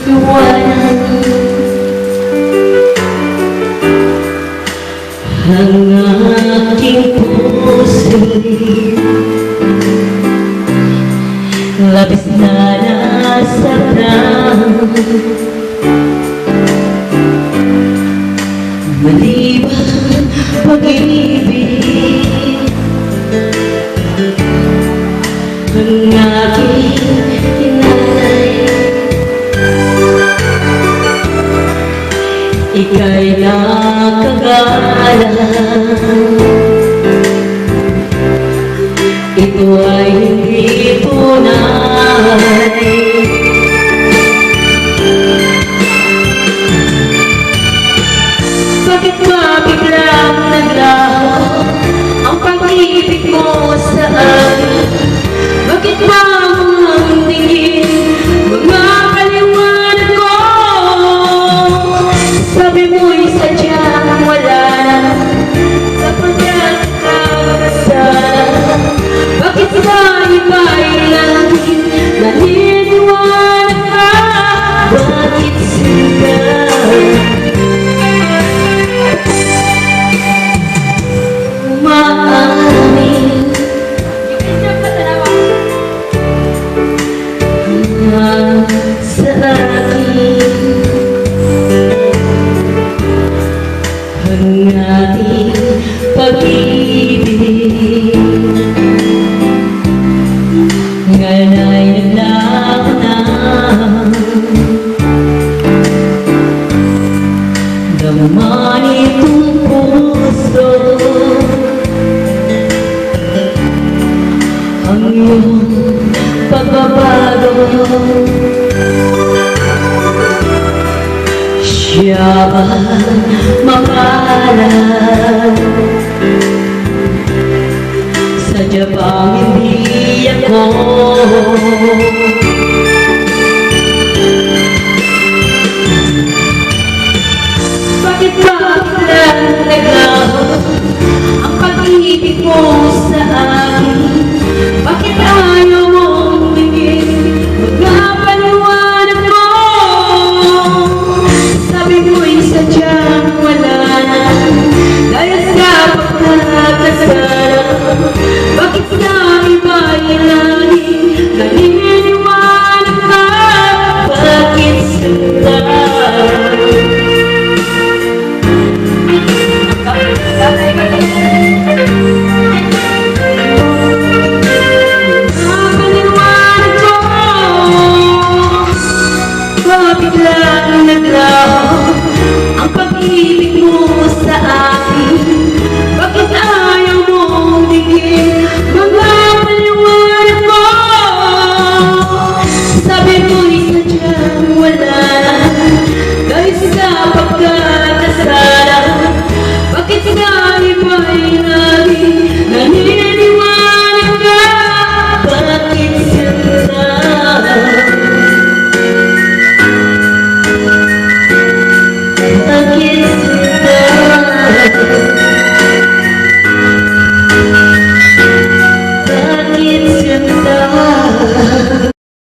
iwanan ang aking puso'y labis na nasaktan. Mali ba pag-ibig ang aking hinay? Ika'y nakagalang, ito ay hindi tunay. Bakit ba biglang naglaho ang pag-ibig mo sa akin? Bakit ba ang tingin mga paliwanag ko? Sabi mo'y sadyang wala na sa pagkakasala. Bakit ba iba'y laging naniniwala ka? Bakit sila umaamin sa akin ang ating pag-ibig? Ngayon ay naglaho na, daman itong puso ang iyong pagbabago. Siya ba makalam? Sadya bang hindi ako? Bakit ba biglang naglaho ang pag-ibig mo sa akin? Bakit ayaw